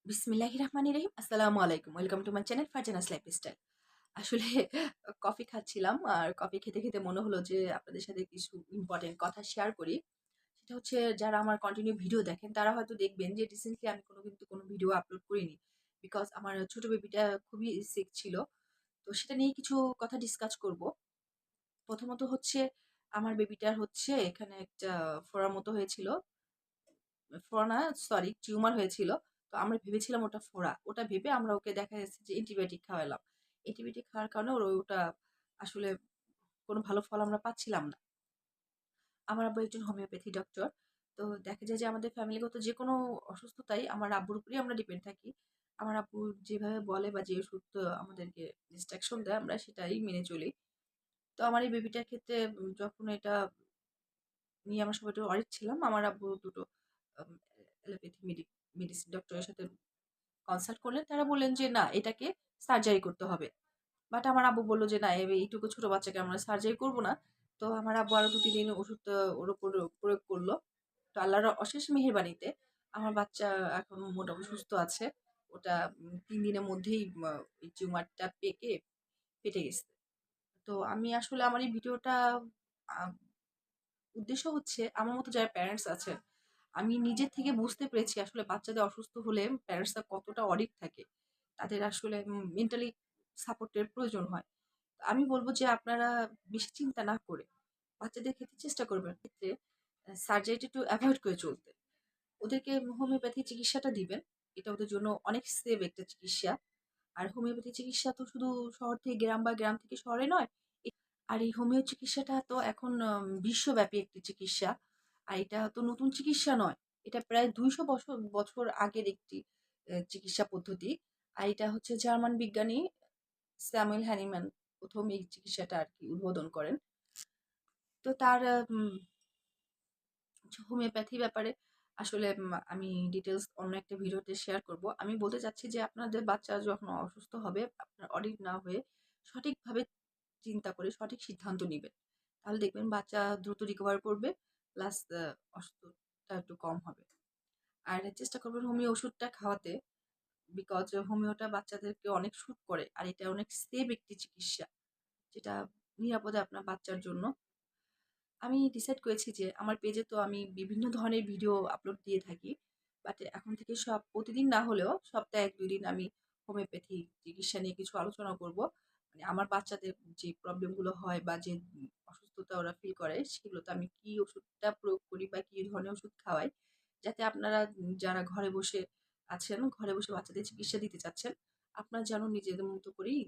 বিসমিল্লাহির রহমানির রহিম। আসসালামু আলাইকুম। Welcome to my channel Farzana's lifestyle. আসলে কফি খাচ্ছিলাম। আর কফি খেতে, খেতে মনে হলো যে আপনাদের সাথে কিছু ইম্পোর্টেন্ট কথা শেয়ার করি। সেটা হচ্ছে যারা আমার কন্টিনিউ ভিডিও দেখেন তারা হয়তো দেখবেন যে রিসেন্টলি আমি কোনো ভিডিও আপলোড করিনি। বিকজ আমার ছোট বেবিটা খুবই সিক ছিল। তো সেটা নিয়ে কিছু কথা ডিসকাস করব। প্রথমত হচ্ছে আমার বেবিটার হচ্ছে এখানে একটা ফোড়ার মতো হয়েছিল। ফোড়া না, সরি, টিউমার হয়েছিল। তো আমরা ভেবেছিলাম ওটা ফোড়া। ওটা ভেবে আমরা ওকে দেখা যাচ্ছে যে অ্যান্টিবায়োটিক খাওয়ালাম। অ্যান্টিবায়োটিক খাওয়ার কারণে ওটা আসলে কোনো ভালো ফল আমরা পাচ্ছিলাম না। আমার আব্বু একজন হোমিওপ্যাথি ডক্টর। তো দেখা যায় যে আমাদের ফ্যামিলিগত যেকোনো অসুস্থতাই আমার আব্বুর উপরেই আমরা ডিপেন্ড থাকি। আমার আব্বু যেভাবে বলে বা যে ওষুধ আমাদেরকে ইনস্ট্রাকশন দেয় আমরা সেটাই মেনে চলি। তো আমার এই বেবিটার ক্ষেত্রে যখন এটা নিয়ে আমরা সবাই একটু ওয়ারিড ছিলাম, আমার আব্বু ২ টো আম অ্যালোপ্যাথি মেডিসিন ডক্টরের সাথে কনসাল্ট করলেন। তারা বললেন যে, "না, এটাকে সার্জারি করতে হবে।" বাট আমার আব্বু বলল যে, "না, এইটুকু ছোট বাচ্চাকে আমরা সার্জারি করব না।" তো আমার আব্বু আরো ২-৩ দিন ওষুধ ওর উপর প্রয়োগ করল। তো আল্লাহর অশেষ মেহেরবানিতে আমার বাচ্চা এখন মোটামুটি সুস্থ আছে। ওটা ৩ দিনের মধ্যেই এই টিউমারটা ফেটে গেছে। তো আমি আসলে আমার এই ভিডিওটা আ উদ্দেশ্য হচ্ছে আমার মতো যারা প্যারেন্টস আছেন, আমি নিজের থেকে বুঝতে পেরেছি আসলে বাচ্চাদের অসুস্থ হলে প্যারেন্টসরা কতটা অডিট থাকে। তাদের আসলে মেন্টালি সাপোর্টের প্রয়োজন হয়। আমি বলব যে আপনারা বেশি চিন্তা না করে বাচ্চাদের ক্ষেত্রে চেষ্টা করবেন ক্ষেত্রে সার্জারিটা একটু এভয়েড করে চলতে। ওদেরকে হোমিওপ্যাথি চিকিৎসাটা দিবেন। এটা ওদের জন্য অনেক সেভ একটা চিকিৎসা। আর হোমিওপ্যাথি চিকিৎসা তো শুধু শহর থেকে গ্রাম বা গ্রাম থেকে শহরে নয়। আর এই হোমিও চিকিৎসাটা তো এখন বিশ্বব্যাপী একটি চিকিৎসা। আর এটা তো নতুন চিকিৎসা নয়। এটা প্রায় ২০০ বছর আগের একটি চিকিৎসা পদ্ধতি। আর এটা হচ্ছে জার্মান বিজ্ঞানী স্যামুয়েল হ্যানিম্যান ১ম এই চিকিৎসাটা আরকি উদ্বোধন করেন। তো তার হোমিওপ্যাথি ব্যাপারে আসলে আমি ডিটেইলস অন্য একটা ভিডিওতে শেয়ার করব। আমি বলতে চাচ্ছি যে আপনাদের বাচ্চা যখন অসুস্থ হবে আপনার অডিট না হয়ে সঠিকভাবে চিন্তা করে সঠিক সিদ্ধান্ত নিবেন। তাহলে দেখবেন বাচ্চা দ্রুত রিকভার করবে, প্লাস অসুস্থতা একটু কম হবে। আর চেষ্টা করবেন হোমিও ওষুধটা খাওয়াতে। বিকজ হোমিওটা বাচ্চাদেরকে অনেক স্যুট করে। আর এটা অনেক সেফ একটি চিকিৎসা। যেটা নিরাপদে আপনার বাচ্চার জন্য। আমি ডিসাইড করেছি যে আমার পেজে তো আমি বিভিন্ন ধরনের ভিডিও আপলোড দিয়ে থাকি। বাট এখন থেকে সব প্রতিদিন না হলেও সপ্তাহে ১-২ দিন আমি হোমিওপ্যাথি চিকিৎসা নিয়ে কিছু আলোচনা করব। মানে আমার বাচ্চাদের যে প্রবলেম গুলো হয় বা যে অসুস্থতা ওরা ফিল করে সেগুলোতে আমি কি ওষুধটা প্রয়োগ করি বা কি ধরনের ওষুধ খাওয়াই। যাতে আপনারা যারা ঘরে বসে আছেন, ঘরে বসে বাচ্চাদের চিকিৎসা দিতে চাচ্ছেন, আপনারা যেন নিজেদের মতো করেই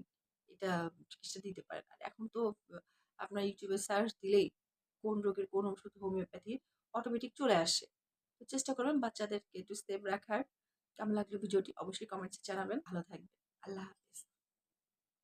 এটা চিকিৎসা দিতে পারেন। আর এখন তো আপনার YouTube এ সার্চ দিলেই কোন রোগের কোন ওষুধ হোমিওপ্যাথি অটোমেটিক চলে আসে। তো চেষ্টা করবেন বাচ্চাদেরকে একটু সেভ রাখার। কেমন লাগলো ভিডিওটি অবশ্যই কমেন্টসে জানাবেন। ভালো থাকবেন। আল্লাহ হাফেজ।